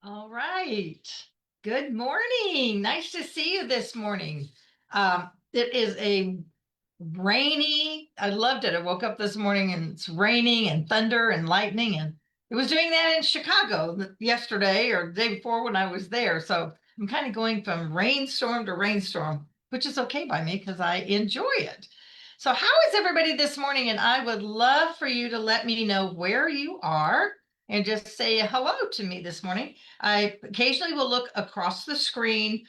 All right. Good morning. Nice to see you this morning. It is a rainy, I loved it. I woke up this morning and it's raining and thunder and lightning, and it was doing that in Chicago yesterday or the day before when I was there. So I'm kind of going from rainstorm to rainstorm, which is okay by me because I enjoy it. So, how is everybody this morning? And I would love for you to let me know where you are and just say hello to me this morning. I occasionally will look across the screen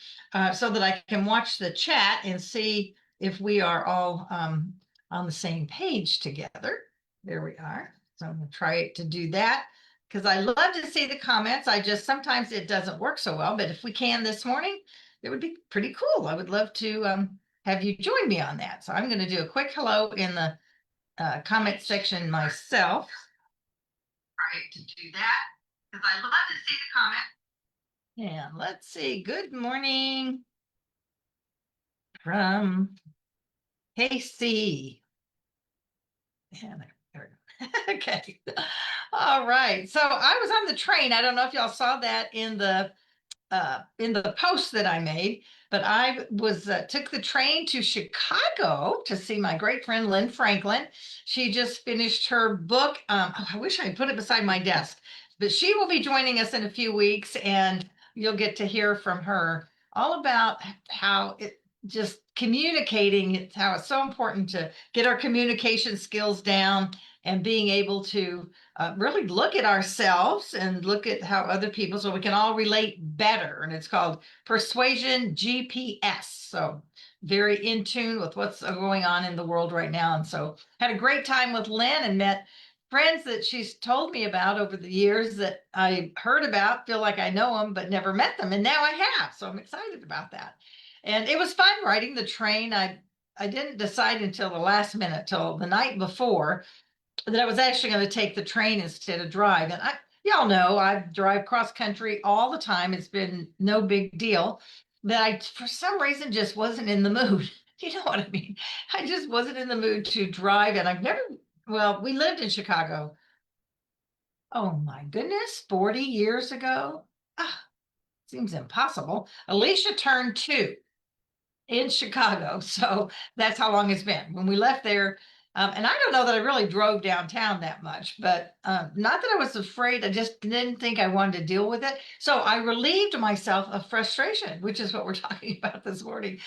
so that I can watch the chat and see if we are all on the same page together. There we are. So I'm going to try to do that because I love to see the comments. I just sometimes it doesn't work so well, but if we can this morning, it would be pretty cool. I would love to have you join me on that. So I'm going to do a quick hello in the comment section myself. Try to do that because I love to see the comment. And let's see. Good morning from KC. Yeah, there we go. Okay. All right. So I was on the train. I don't know if y'all saw that in the post that I made, but I was took the train to Chicago to see my great friend Lynn Franklin. She just finished her book. I wish I had put it beside my desk, but she will be joining us in a few weeks, and you'll get to hear from her all about how it just communicating, how it's so important to get our communication skills down and being able to really look at ourselves and look at how other people, so we can all relate better. And it's called Persuasion GPS. So very in tune with what's going on in the world right now. And so had a great time with Lynn and met friends that she's told me about over the years that I heard about, feel like I know them, but never met them. And now I have. So I'm excited about that. And it was fun riding the train. I didn't decide until the last minute, till the night before, that I was actually going to take the train instead of drive. And y'all know, I drive cross country all the time. It's been no big deal. But I, for some reason, just wasn't in the mood. You know what I mean? I just wasn't in the mood to drive. And I've never, well, we lived in Chicago. Oh my goodness, 40 years ago. Ah, seems impossible. Alicia turned 2 in Chicago. So that's how long it's been. When we left there, and I don't know that I really drove downtown that much, but not that I was afraid. I just didn't think I wanted to deal with it. So I relieved myself of frustration, which is what we're talking about this morning.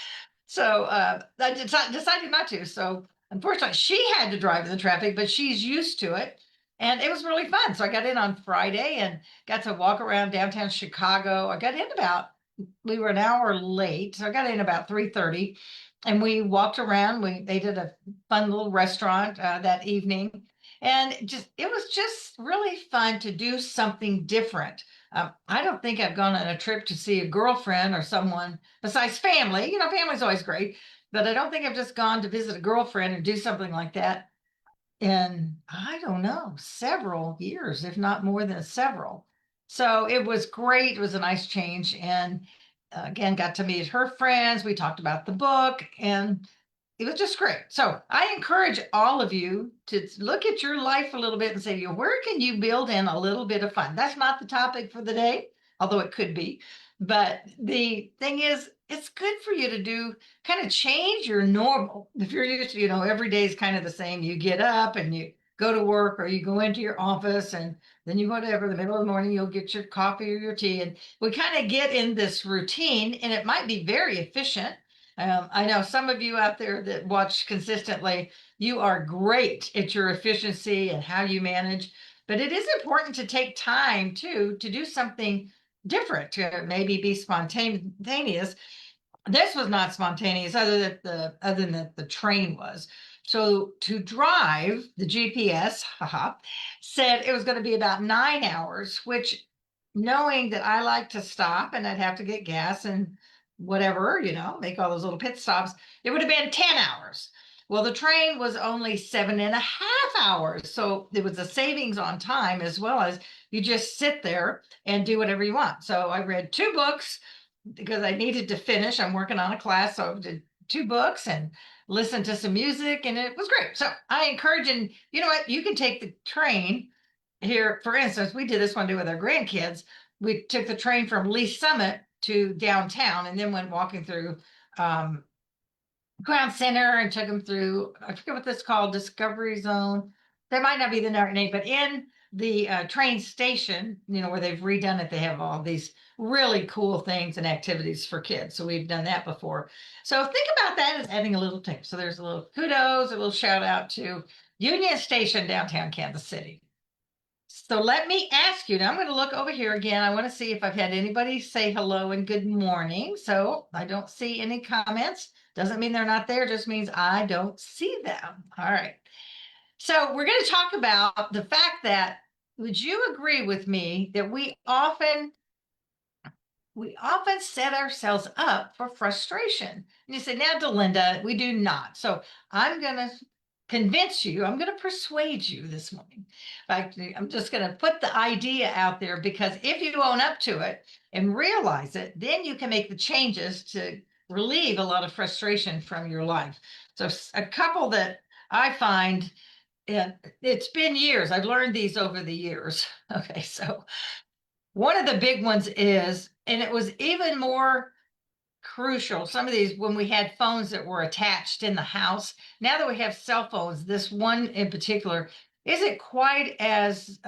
So I decided not to. So unfortunately, she had to drive in the traffic, but she's used to it. And it was really fun. So I got in on Friday and got to walk around downtown Chicago. I got in about, we were an hour late. So I got in about 3:30 and we walked around. They did a fun little restaurant that evening. And it was just really fun to do something different. I don't think I've gone on a trip to see a girlfriend or someone besides family. You know, family's always great, but I don't think I've just gone to visit a girlfriend or do something like that in, I don't know, several years, if not more than several. So it was great. It was a nice change. And again, got to meet her friends. We talked about the book, and it was just great. So I encourage all of you to look at your life a little bit and say, where can you build in a little bit of fun? That's not the topic for the day, although it could be. But the thing is, it's good for you to do, kind of change your normal. If you're used to, every day is kind of the same. You get up and you go to work, or you go into your office, and then you whatever, the middle of the morning, you'll get your coffee or your tea. And we kind of get in this routine, and it might be very efficient. I know some of you out there that watch consistently, you are great at your efficiency and how you manage, but it is important to take time too to do something different, to maybe be spontaneous. This was not spontaneous, other than that the train was. So to drive, the GPS, haha, said it was going to be about 9 hours, which, knowing that I like to stop and I'd have to get gas and whatever, make all those little pit stops, it would have been 10 hours. Well, the train was only 7.5 hours. So there was a savings on time, as well as you just sit there and do whatever you want. So I read 2 books because I needed to finish. I'm working on a class, so I did 2 books and listened to some music, and it was great. So I encourage, and you know what, you can take the train here. For instance, we did this one day with our grandkids. we took the train from Lee Summit to downtown and then went walking through Crown Center and took them through, I forget what this called, Discovery Zone. That might not be the name, but in the train station, where they've redone it, they have all these really cool things and activities for kids. So we've done that before. So think about that as adding a little tip. So there's a little kudos, a little shout out to Union Station, downtown Kansas City. So let me ask you, now I'm going to look over here again. I want to see if I've had anybody say hello and good morning. So I don't see any comments. Doesn't mean they're not there, just means I don't see them. All right. So we're going to talk about the fact that, would you agree with me that we often set ourselves up for frustration? And you say, now, Delinda, we do not. So I'm going to convince you, I'm going to persuade you this morning. I'm just going to put the idea out there, because if you own up to it and realize it, then you can make the changes to relieve a lot of frustration from your life. So a couple that I find, and it's been years, I've learned these over the years. Okay, so one of the big ones is, and it was even more crucial, some of these when we had phones that were attached in the house. Now that we have cell phones, this one in particular isn't quite as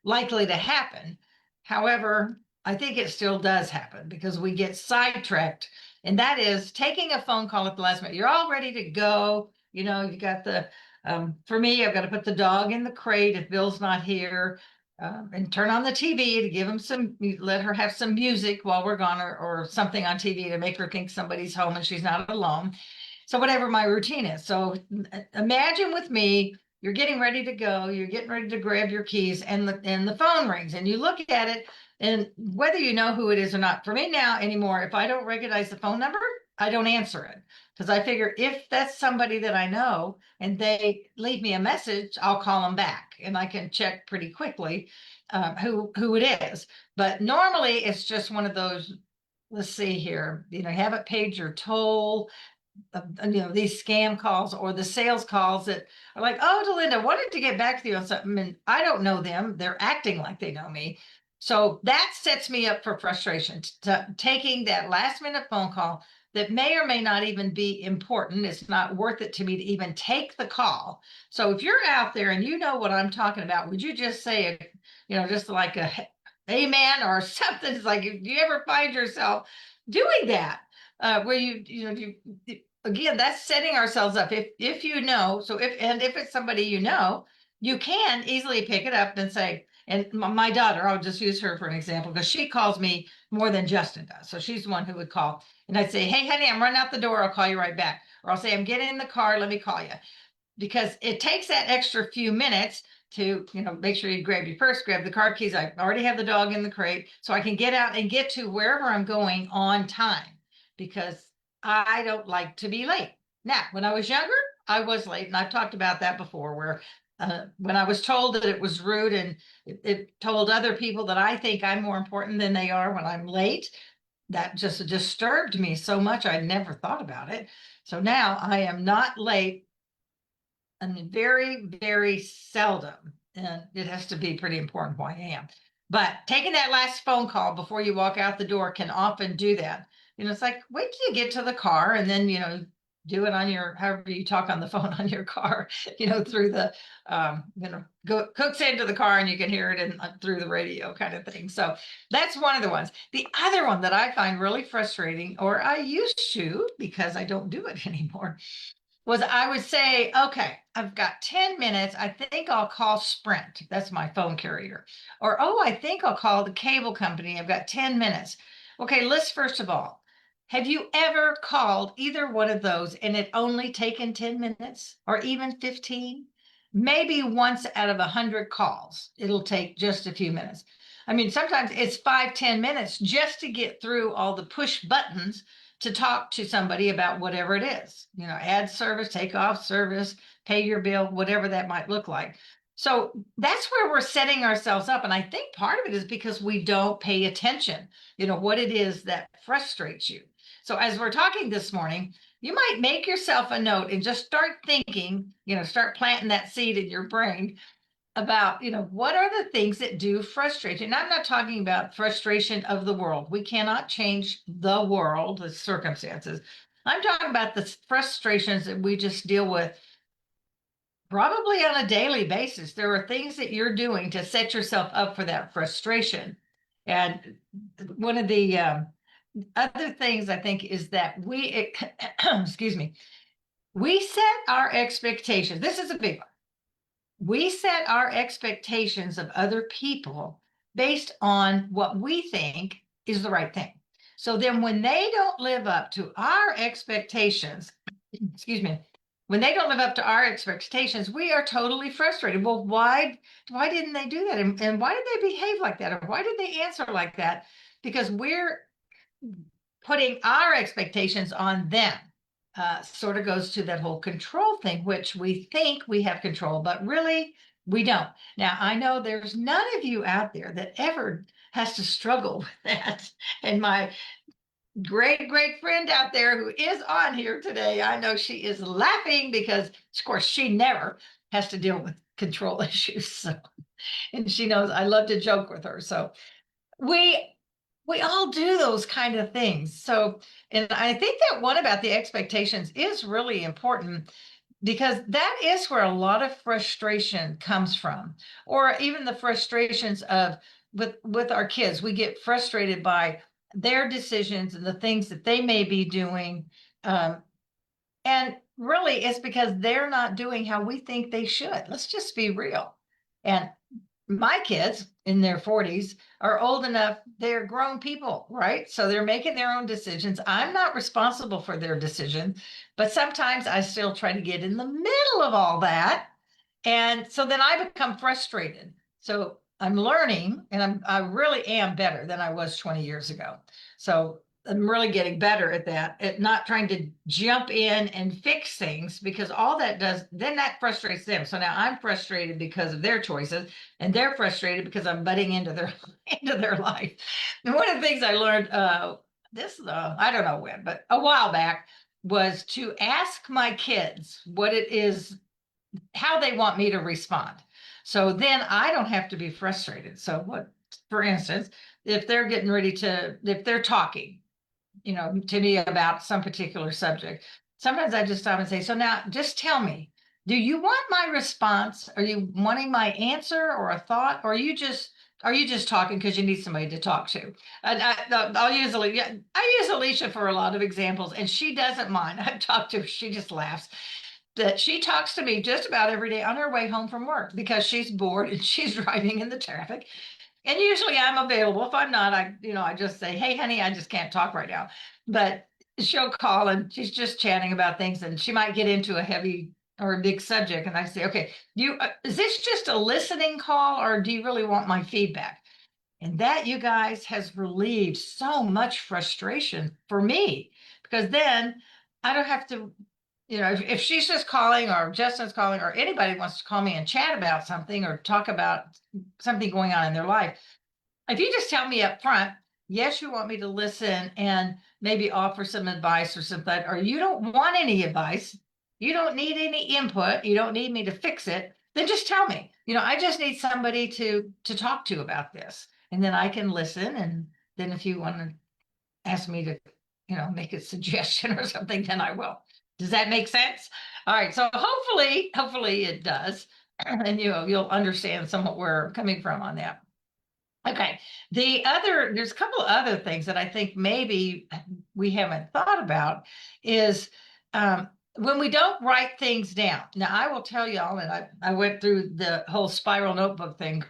likely to happen. However, I think it still does happen because we get sidetracked, and that is taking a phone call at the last minute. You're all ready to go. You got the, for me, I've got to put the dog in the crate if Bill's not here. And turn on the TV to give him let her have some music while we're gone, or something on TV to make her think somebody's home and she's not alone. So whatever my routine is. So imagine with me, you're getting ready to go, you're getting ready to grab your keys, and the phone rings, and you look at it, and whether you know who it is or not, for me now anymore, if I don't recognize the phone number, I don't answer it, because I figure if that's somebody that I know and they leave me a message, I'll call them back and I can check pretty quickly who it is. But normally it's just one of those, let's see here, haven't paid your toll, these scam calls or the sales calls that are like, oh, Delinda, wanted to get back to you on something, and I don't know them. They're acting like they know me. So that sets me up for frustration, taking that last minute phone call that may or may not even be important. It's not worth it to me to even take the call. So if you're out there and you know what I'm talking about, would you just say, just like a amen or something? It's like, if you ever find yourself doing that, where again, that's setting ourselves up. If you know, if it's somebody you can easily pick it up and say, and my daughter, I'll just use her for an example, because she calls me more than Justin does. So she's the one who would call, and I'd say, hey, honey, I'm running out the door. I'll call you right back. Or I'll say, I'm getting in the car. Let me call you. Because it takes that extra few minutes to, make sure you grab your purse, grab the car keys. I already have the dog in the crate, so I can get out and get to wherever I'm going on time, because I don't like to be late. Now, when I was younger, I was late, and I've talked about that before, where when I was told that it was rude, and it told other people that I think I'm more important than they are when I'm late, that just disturbed me so much. I never thought about it. So now I am not late, and very, very seldom, and it has to be pretty important why I am. But taking that last phone call before you walk out the door can often do that. It's like, wait till you get to the car, and then, do it on however you talk on the phone on your car, through the, cooks into the car and you can hear it through the radio kind of thing. So that's one of the ones. The other one that I find really frustrating, or I used to, because I don't do it anymore, was I would say, okay, I've got 10 minutes. I think I'll call Sprint. That's my phone carrier. Or, oh, I think I'll call the cable company. I've got 10 minutes. Okay, let's first of all, have you ever called either one of those and it only taken 10 minutes or even 15? Maybe once out of 100 calls, it'll take just a few minutes. I mean, sometimes it's 5-10 minutes just to get through all the push buttons to talk to somebody about whatever it is, add service, take off service, pay your bill, whatever that might look like. So that's where we're setting ourselves up. And I think part of it is because we don't pay attention, what it is that frustrates you. So as we're talking this morning, you might make yourself a note and just start thinking, start planting that seed in your brain. about, what are the things that do frustrate you? And I'm not talking about frustration of the world. We cannot change the world, the circumstances. I'm talking about the frustrations that we just deal with probably on a daily basis. There are things that you're doing to set yourself up for that frustration. And one of the other things I think is that excuse me, we set our expectations. This is a big one. We set our expectations of other people based on what we think is the right thing. So then when they don't live up to our expectations, excuse me, when they don't live up to our expectations, we are totally frustrated. Well, why didn't they do that? And why did they behave like that? Or why did they answer like that? Because we're putting our expectations on them. Sort of goes to that whole control thing, which we think we have control, but really we don't. Now, I know there's none of you out there that ever has to struggle with that. And my great friend out there who is on here today, I know she is laughing because, of course, she never has to deal with control issues. So, and she knows I love to joke with her. So we we all do those kind of things. So, and I think that one about the expectations is really important because that is where a lot of frustration comes from, or even the frustrations of with our kids. We get frustrated by their decisions and the things that they may be doing. Um, and really, it's because they're not doing how we think they should. Let's just be real. And my kids in their 40s are old enough, they're grown people, right? So they're making their own decisions. I'm not responsible for their decision, but sometimes I still try to get in the middle of all that. And so then I become frustrated. So I'm learning and I really am better than I was 20 years ago. So I'm really getting better at that, at not trying to jump in and fix things, because all that does, then that frustrates them. So now I'm frustrated because of their choices, and they're frustrated because I'm butting into their into their life. And one of the things I learned I don't know when, but a while back, was to ask my kids what it is, how they want me to respond. So then I don't have to be frustrated. So what, for instance, if they're getting ready to, if they're talking, to me about some particular subject, sometimes I just stop and say, so now just tell me, do you want my response? Are you wanting my answer or a thought? Or are you just talking because you need somebody to talk to? And I'll use Alicia. Yeah, I use Alicia for a lot of examples, and she doesn't mind. I've talked to her. She just laughs that she talks to me just about every day on her way home from work because she's bored and she's driving in the traffic. And usually I'm available. If I'm not, I just say, hey, honey, I just can't talk right now. But she'll call and she's just chatting about things, and she might get into a heavy or a big subject. And I say, okay, is this just a listening call, or do you really want my feedback? And that, you guys, has relieved so much frustration for me, because then I don't have to, if she's just calling, or Justin's calling, or anybody wants to call me and chat about something or talk about something going on in their life, if you just tell me up front, yes, you want me to listen and maybe offer some advice or something, or you don't want any advice, you don't need any input, you don't need me to fix it, then just tell me. I just need somebody to talk to about this, and then I can listen. And then if you want to ask me to, make a suggestion or something, then I will. Does that make sense? All right. So hopefully it does. And you'll understand somewhat where I'm coming from on that. Okay. There's a couple of other things that I think maybe we haven't thought about is when we don't write things down. Now, I will tell y'all, and I went through the whole spiral notebook thing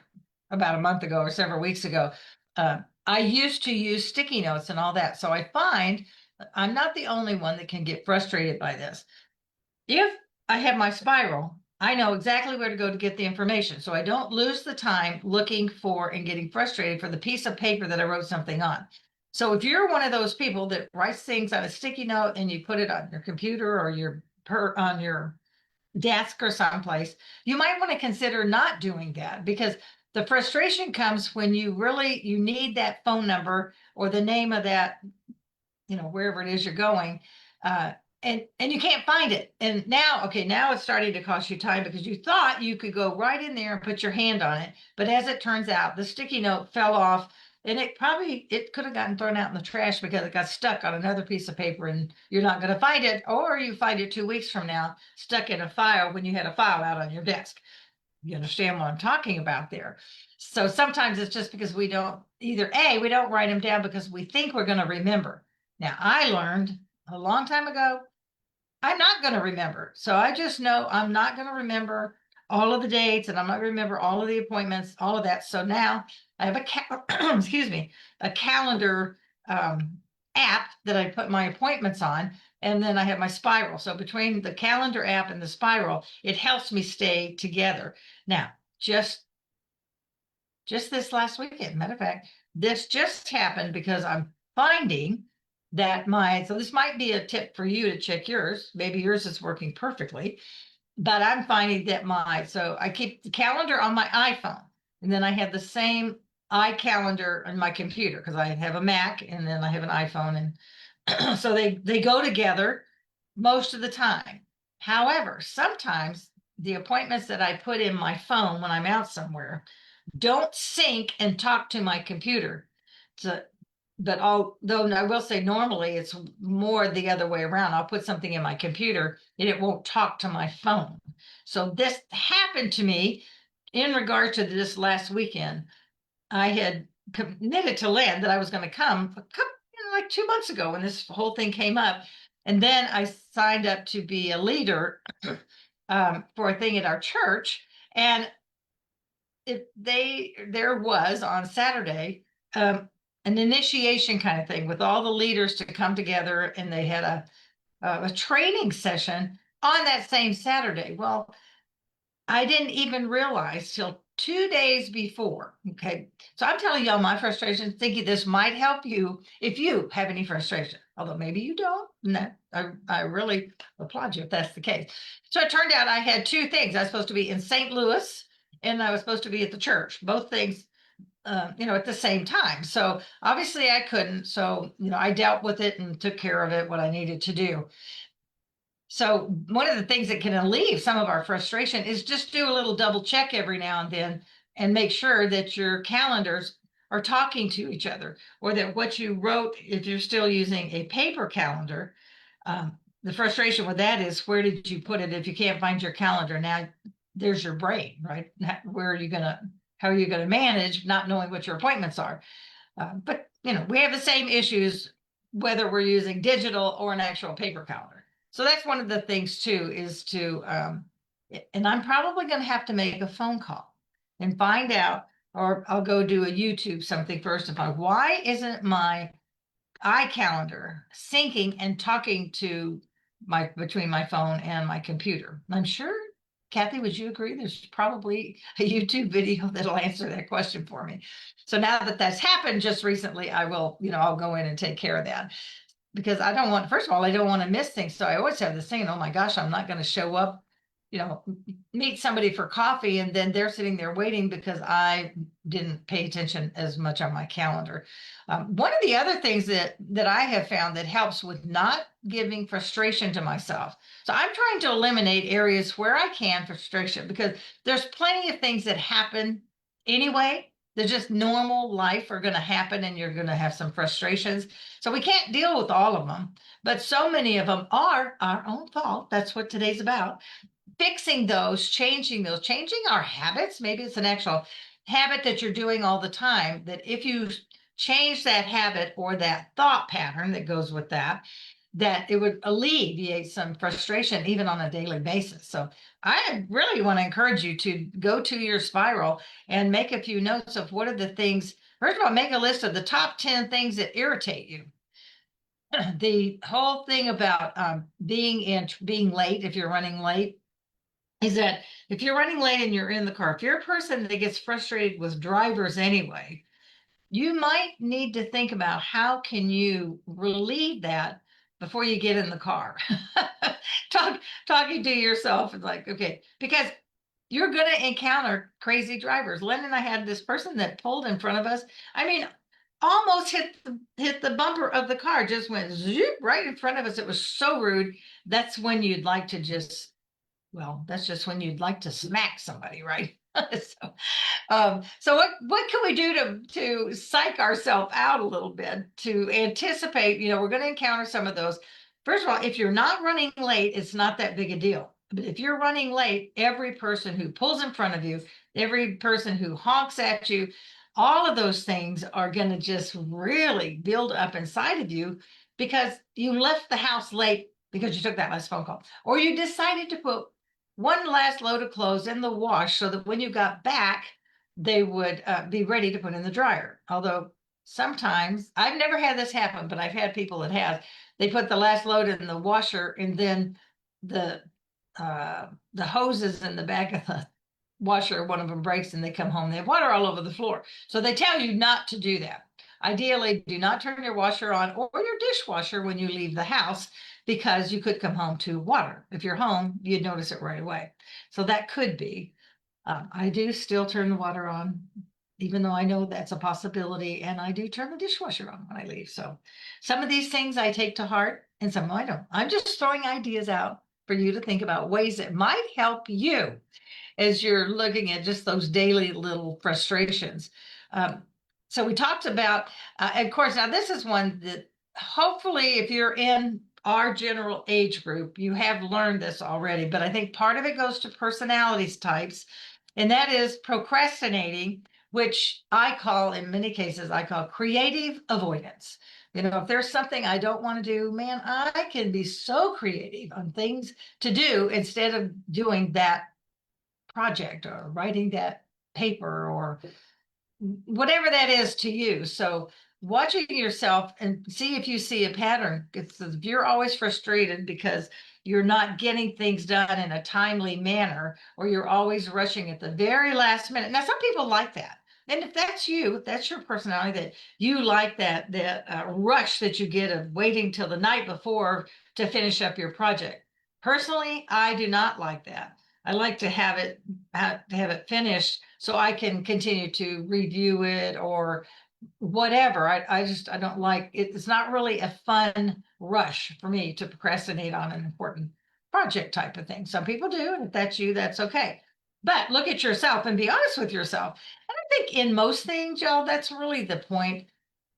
about a month ago or several weeks ago. I used to use sticky notes and all that. So I find I'm not the only one that can get frustrated by this. If I have my spiral, I know exactly where to go to get the information. So I don't lose the time looking for and getting frustrated for the piece of paper that I wrote something on. So if you're one of those people that writes things on a sticky note and you put it on your computer or on your desk or someplace, you might want to consider not doing that, because the frustration comes when you need that phone number or the name of that, wherever it is you're going. and you can't find it. And now, okay, now it's starting to cost you time because you thought you could go right in there and put your hand on it. But as it turns out, the sticky note fell off and it could have gotten thrown out in the trash because it got stuck on another piece of paper and you're not going to find it, or you find it 2 weeks from now, stuck in a file when you had a file out on your desk. You understand what I'm talking about there. So sometimes it's just because we don't we don't write them down because we think we're going to remember. Now, I learned a long time ago, I'm not going to remember. So I just know I'm not going to remember all of the dates and I'm not going to remember all of the appointments, all of that. So now I have excuse me, a calendar app that I put my appointments on. And then I have my spiral. So between the calendar app and the spiral, it helps me stay together. Now, just this last weekend, matter of fact, this just happened because I'm finding that so this might be a tip for you to check yours. Maybe yours is working perfectly, but I'm finding that so I keep the calendar on my iPhone and then I have the same iCalendar on my computer because I have a Mac and then I have an iPhone. And so they go together most of the time. However, sometimes the appointments that I put in my phone when I'm out somewhere don't sync and talk to my computer. So, but although I will say normally it's more the other way around. I'll put something in my computer and it won't talk to my phone. So this happened to me in regard to this last weekend. I had committed to Lynn that I was going to come a couple, like 2 months ago when this whole thing came up. And then I signed up to be a leader for a thing at our church. And there was on Saturday an initiation kind of thing with all the leaders to come together, and they had a training session on that same Saturday. Well, I didn't even realize till 2 days before. Okay, so I'm telling y'all my frustration, thinking this might help you if you have any frustration. Although maybe you don't. No, I really applaud you if that's the case. So it turned out I had two things. I was supposed to be in St. Louis and I was supposed to be at the church, both things, at the same time. So obviously I couldn't. So, I dealt with it and took care of it, what I needed to do. So one of the things that can alleviate some of our frustration is just do a little double check every now and then and make sure that your calendars are talking to each other, or that what you wrote, if you're still using a paper calendar, the frustration with that is, where did you put it? If you can't find your calendar, now there's your brain, right? How are you going to manage not knowing what your appointments are? But we have the same issues whether we're using digital or an actual paper calendar. So that's one of the things too, is to, and I'm probably going to have to make a phone call and find out, or I'll go do a YouTube something first and find, why isn't my iCalendar syncing and talking to between my phone and my computer? I'm sure, Kathy, would you agree? There's probably a YouTube video that'll answer that question for me. So now that that's happened just recently, I'll go in and take care of that, because first of all, I don't want to miss things. So I always have this thing, oh my gosh, I'm not going to show up, meet somebody for coffee and then they're sitting there waiting because I didn't pay attention as much on my calendar. One of the other things that I have found that helps with not giving frustration to myself. So I'm trying to eliminate areas where I can frustration, because there's plenty of things that happen anyway. They're just normal life are going to happen and you're going to have some frustrations. So we can't deal with all of them, but so many of them are our own fault. That's what today's about. Fixing those, changing our habits. Maybe it's an actual habit that you're doing all the time, that if you change that habit or that thought pattern that goes with that it would alleviate some frustration even on a daily basis. So I really want to encourage you to go to your spiral and make a few notes of what are the things. First of all, make a list of the top 10 things that irritate you. The whole thing about being late, if you're running late, is that if you're running late and you're in the car, if you're a person that gets frustrated with drivers anyway, you might need to think about how can you relieve that before you get in the car. Talking to yourself is like, okay, because you're going to encounter crazy drivers. Len and I had this person that pulled in front of us. I mean, almost hit the bumper of the car, just went zoop right in front of us. It was so rude. That's when you'd like to just, well, that's just when you'd like to smack somebody, right? So what can we do to psych ourselves out a little bit to anticipate? We're going to encounter some of those. First of all, if you're not running late, it's not that big a deal. But if you're running late, every person who pulls in front of you, every person who honks at you, all of those things are going to just really build up inside of you because you left the house late because you took that last phone call, or you decided to put one last load of clothes in the wash so that when you got back, they would be ready to put in the dryer. Although sometimes, I've never had this happen, but I've had people that have. They put the last load in the washer, and then the hoses in the back of the washer, one of them breaks, and they come home, they have water all over the floor. So they tell you not to do that. Ideally, do not turn your washer on or your dishwasher when you leave the house, because you could come home to water. If you're home, you'd notice it right away. So that could be. I do still turn the water on, even though I know that's a possibility, and I do turn the dishwasher on when I leave. So some of these things I take to heart, and some I don't. I'm just throwing ideas out for you to think about, ways that might help you as you're looking at just those daily little frustrations. Um, so we talked about, of course, now this is one that hopefully if you're in our general age group, you have learned this already, but I think part of it goes to personalities types, and that is procrastinating, which I call, in many cases, I call creative avoidance. If there's something I don't want to do, man, I can be so creative on things to do instead of doing that project or writing that paper or whatever that is to you. So watching yourself and see if you see a pattern. If you're always frustrated because you're not getting things done in a timely manner, or you're always rushing at the very last minute. Now, some people like that. And if that's you, if that's your personality, that you like that rush that you get of waiting till the night before to finish up your project. Personally, I do not like that. I like to have it finished so I can continue to review it or whatever. I don't like it. It's not really a fun rush for me to procrastinate on an important project type of thing. Some people do, and if that's you, that's okay. But look at yourself and be honest with yourself. And I think in most things, y'all, that's really the point,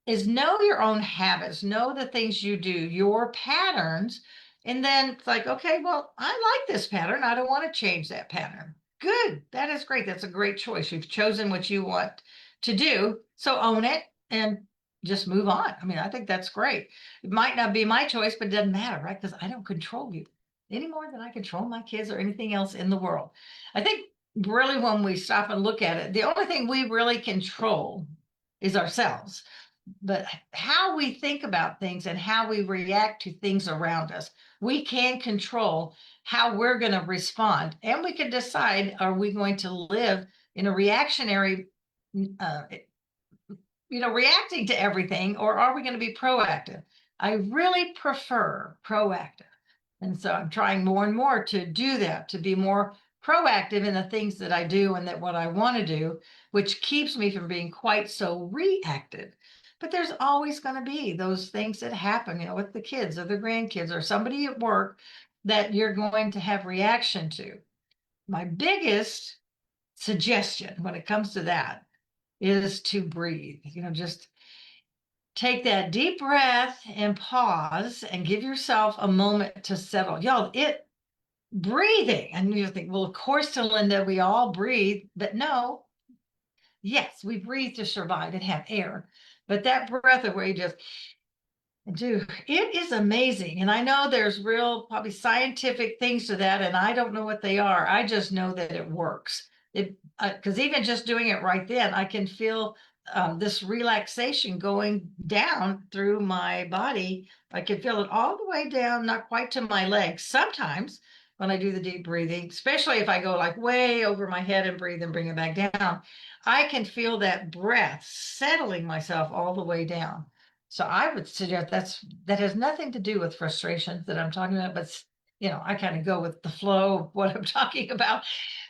is know your own habits, know the things you do, your patterns. And then it's like, okay, well, I like this pattern. I don't want to change that pattern. Good. That is great. That's a great choice. You've chosen what you want to do. So own it and just move on. I mean, I think that's great. It might not be my choice, but it doesn't matter, right? Because I don't control you any more than I control my kids or anything else in the world. I think really when we stop and look at it, the only thing we really control is ourselves. But how we think about things and how we react to things around us, we can control how we're going to respond. And we can decide, are we going to live in a reactionary, uh, reacting to everything, or are we going to be proactive? I really prefer proactive. And so I'm trying more and more to do that, to be more proactive in the things that I do and that what I want to do, which keeps me from being quite so reactive. But there's always going to be those things that happen, with the kids or the grandkids or somebody at work that you're going to have reaction to. My biggest suggestion when it comes to that is to breathe, just take that deep breath and pause and give yourself a moment to settle. Y'all, breathing. And you think, well, of course, Linda, we all breathe, but no. Yes, we breathe to survive and have air. But that breath of where you just do, it is amazing. And I know there's real, probably scientific things to that, and I don't know what they are. I just know that it works. Because even just doing it right then, I can feel this relaxation going down through my body. I can feel it all the way down, not quite to my legs. Sometimes when I do the deep breathing, especially if I go like way over my head and breathe and bring it back down, I can feel that breath settling myself all the way down. So I would suggest that has nothing to do with frustrations that I'm talking about, but I kind of go with the flow of what I'm talking about.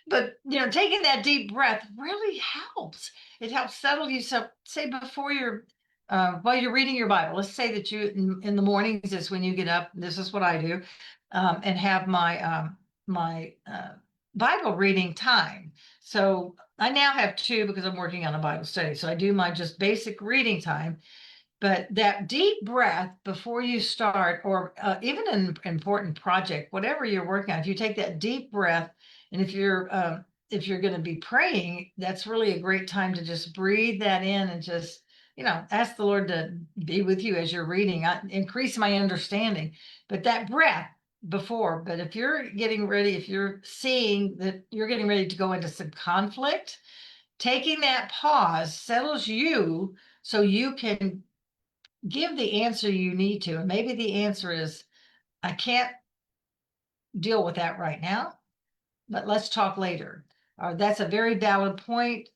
But taking that deep breath really helps. It helps settle you. So say before you're while you're reading your Bible, let's say that you in the mornings is when you get up. This is what I do, and have my Bible reading time. So I now have two because I'm working on a Bible study. So I do my just basic reading time, but that deep breath before you start, or even an important project, whatever you're working on, if you take that deep breath, and if you're going to be praying, that's really a great time to just breathe that in and just ask the Lord to be with you as you're reading. Increase my understanding, but that breath before. But if you're getting ready, if you're seeing that you're getting ready to go into some conflict, taking that pause settles you so you can give the answer you need to. And maybe the answer is, I can't deal with that right now, but let's talk later. Or that's a very valid point.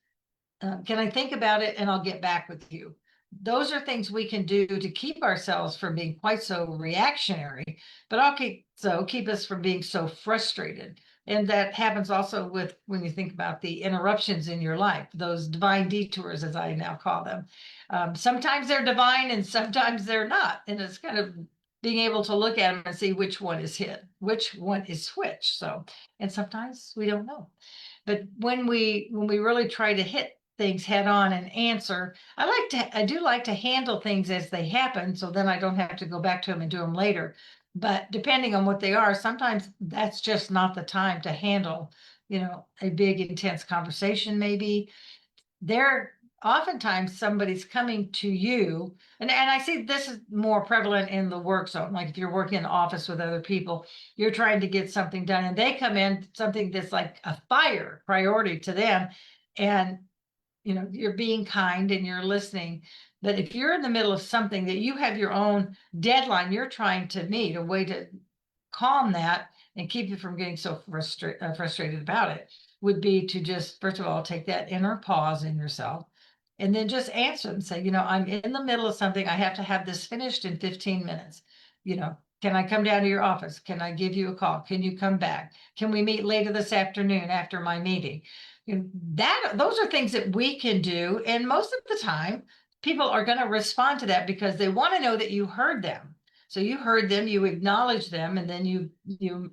Can I think about it and I'll get back with you? Those are things we can do to keep ourselves from being quite so reactionary, but keep us from being so frustrated. And that happens also with when you think about the interruptions in your life, those divine detours, as I now call them. Sometimes they're divine and sometimes they're not. And it's kind of being able to look at them and see which one is hit, which one is which. So, and sometimes we don't know. But when we really try to hit things head on and answer, I do like to handle things as they happen, so then I don't have to go back to them and do them later. But depending on what they are, sometimes that's just not the time to handle, a big intense conversation. Maybe there oftentimes somebody's coming to you, and I see this is more prevalent in the work zone. Like if you're working in the office with other people, you're trying to get something done and they come in something that's like a fire priority to them, and you're being kind and you're listening. But if you're in the middle of something that you have your own deadline you're trying to meet, a way to calm that and keep you from getting so frustrated about it would be to just, first of all, take that inner pause in yourself and then just answer and say, I'm in the middle of something. I have to have this finished in 15 minutes. Can I come down to your office? Can I give you a call? Can you come back? Can we meet later this afternoon after my meeting? Those are things that we can do. And most of the time, people are going to respond to that because they want to know that you heard them. So you heard them, you acknowledged them, and then you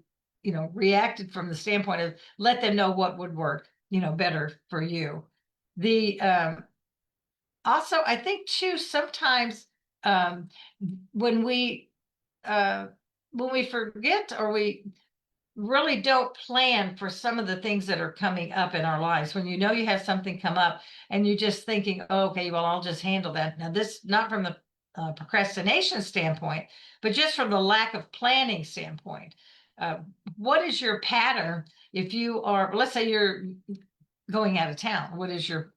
reacted from the standpoint of let them know what would work, better for you. The Also, I think too, sometimes um, when we forget or we really don't plan for some of the things that are coming up in our lives. When you have something come up and you're just thinking, oh, okay, well, I'll just handle that. Now, this not from the procrastination standpoint, but just from the lack of planning standpoint. Uh, what is your pattern if you are, let's say you're going out of town? What is your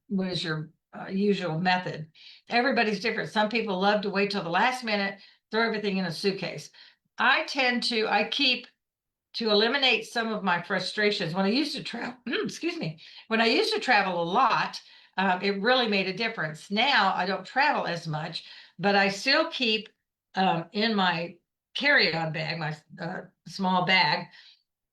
usual method? Everybody's different. Some people love to wait till the last minute, throw everything in a suitcase. I keep to eliminate some of my frustrations. When I used to travel, excuse me, when I used to travel a lot, it really made a difference. Now I don't travel as much, but I still keep in my carry-on bag, my small bag,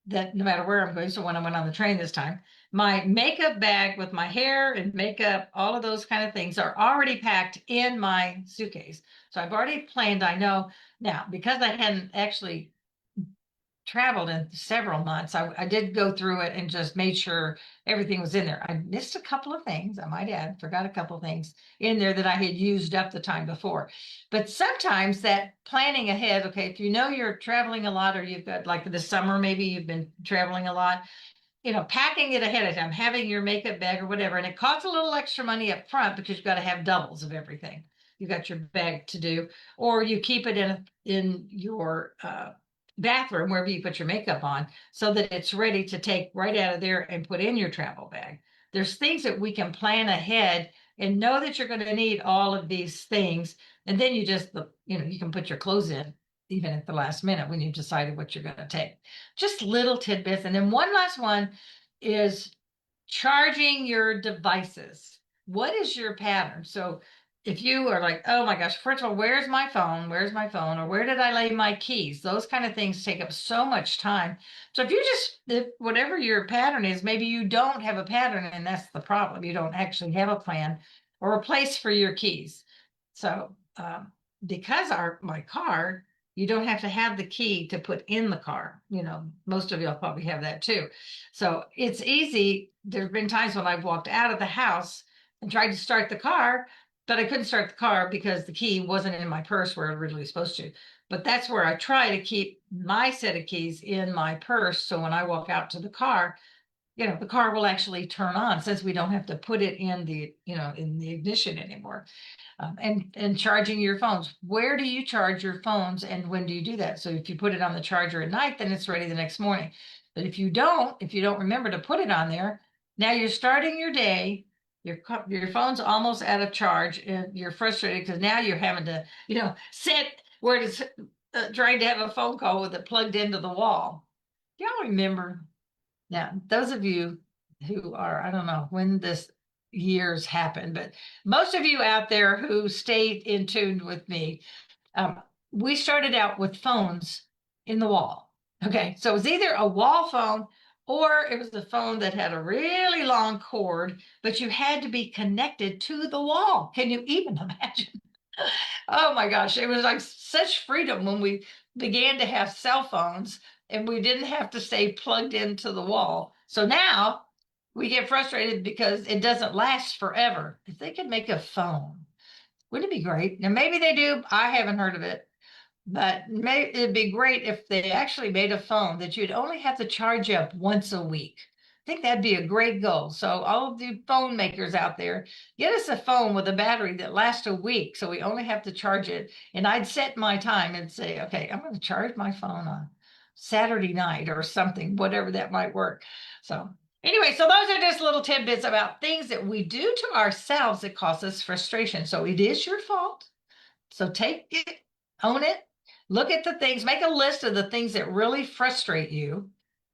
that no matter where I'm going. So when I went on the train this time, my makeup bag with my hair and makeup, all of those kind of things are already packed in my suitcase. So I've already planned, I know now, because I hadn't actually traveled in several months. I did go through it and just made sure everything was in there. I missed a couple of things, I might add, forgot a couple of things in there that I had used up the time before. But sometimes that planning ahead, okay, if you're traveling a lot or you've got like this summer, maybe you've been traveling a lot, packing it ahead of time, having your makeup bag or whatever, and it costs a little extra money up front because you've got to have doubles of everything. You got your bag to do, or you keep it in your bathroom wherever you put your makeup on, so that it's ready to take right out of there and put in your travel bag. There's things that we can plan ahead and know that you're going to need all of these things, and then you can put your clothes in even at the last minute when you've decided what you're going to take. Just little tidbits. And then one last one is charging your devices. What is your pattern? So if you are like, oh my gosh, first of all, where's my phone? Where's my phone? Or where did I lay my keys? Those kind of things take up so much time. So if whatever your pattern is, maybe you don't have a pattern and that's the problem. You don't actually have a plan or a place for your keys. So because my car, you don't have to have the key to put in the car. Most of y'all probably have that too. So it's easy. There's been times when I've walked out of the house and tried to start the car, but I couldn't start the car because the key wasn't in my purse where it originally supposed to. But that's where I try to keep my set of keys in my purse. So when I walk out to the car, the car will actually turn on since we don't have to put it in the ignition anymore. And charging your phones. Where do you charge your phones and when do you do that? So if you put it on the charger at night, then it's ready the next morning. But if you don't remember to put it on there, now you're starting your day, your phone's almost out of charge and you're frustrated because now you're having to, sit where it's trying to have a phone call with it plugged into the wall. Y'all remember? Now, those of you who are, I don't know when this years happened, but most of you out there who stayed in tune with me, we started out with phones in the wall. Okay, so it was either a wall phone or it was a phone that had a really long cord, but you had to be connected to the wall. Can you even imagine? Oh my gosh, it was like such freedom when we began to have cell phones and we didn't have to stay plugged into the wall. So now we get frustrated because it doesn't last forever. If they could make a phone, wouldn't it be great? Now, maybe they do. I haven't heard of it. But it'd be great if they actually made a phone that you'd only have to charge up once a week. I think that'd be a great goal. So all of the phone makers out there, get us a phone with a battery that lasts a week. So we only have to charge it. And I'd set my time and say, okay, I'm going to charge my phone on Saturday night or something, whatever that might work. So anyway, so those are just little tidbits about things that we do to ourselves that cause us frustration. So it is your fault. So take it, own it, look at the things, make a list of the things that really frustrate you,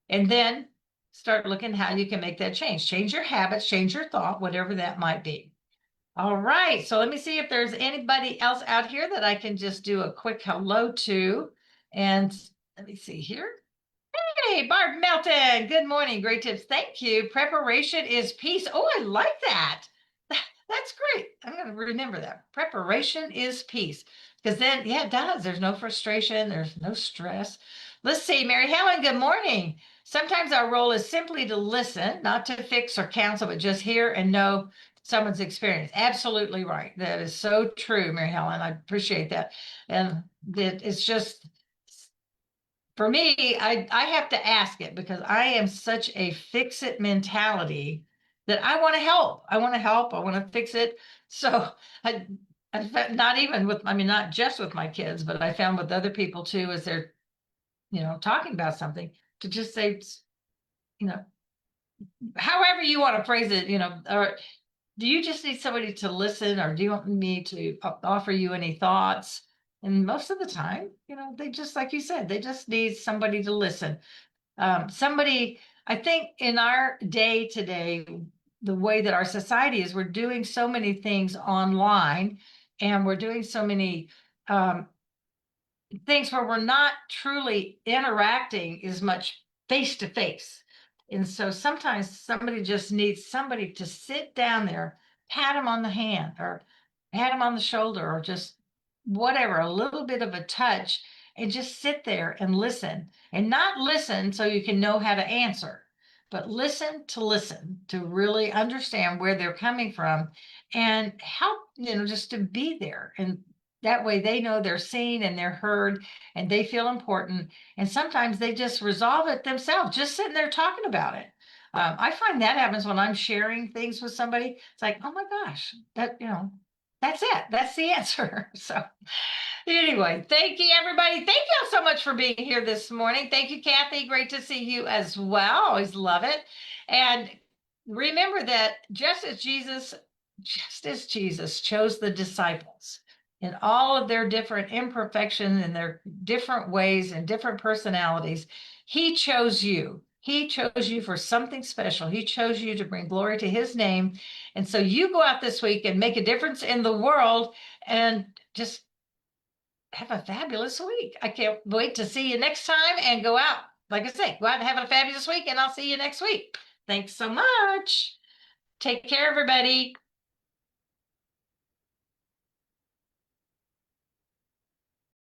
and then start looking how you can make that change. Change your habits, change your thought, whatever that might be. All right, so let me see if there's anybody else out here that I can just do a quick hello to. And let me see here. Hey, Barb Melton. Good morning. Great tips. Thank you. Preparation is peace. Oh, I like that. That's great. I'm going to remember that. Preparation is peace. Because then, yeah, it does. There's no frustration. There's no stress. Let's see. Mary Helen, good morning. Sometimes our role is simply to listen, not to fix or counsel, but just hear and know someone's experience. Absolutely right. That is so true, Mary Helen. I appreciate that. And that it's just for me, I have to ask it because I am such a fix it mentality that I want to help. I want to help. I want to fix it. So not even with, I mean, not just with my kids, but I found with other people too, as they're, talking about something to just say, you know, however you want to phrase it, or do you just need somebody to listen or do you want me to offer you any thoughts? And most of the time, they just, like you said, they just need somebody to listen. Somebody, I think in our day today, the way that our society is, we're doing so many things online and we're doing so many things where we're not truly interacting as much face to face. And so sometimes somebody just needs somebody to sit down there, pat them on the hand or pat them on the shoulder or just whatever, a little bit of a touch and just sit there and listen and not listen so you can know how to answer, but listen to really understand where they're coming from and help, just to be there. And that way they know they're seen and they're heard and they feel important. And sometimes they just resolve it themselves, just sitting there talking about it. I find that happens when I'm sharing things with somebody. It's like, oh my gosh, that's it. That's the answer. So anyway, thank you, everybody. Thank you all so much for being here this morning. Thank you, Kathy. Great to see you as well. Always love it. And remember that just as Jesus chose the disciples in all of their different imperfections and their different ways and different personalities, he chose you. He chose you for something special. He chose you to bring glory to his name. And so you go out this week and make a difference in the world and just have a fabulous week. I can't wait to see you next time and go out. Like I say, go out and have a fabulous week and I'll see you next week. Thanks so much. Take care, everybody.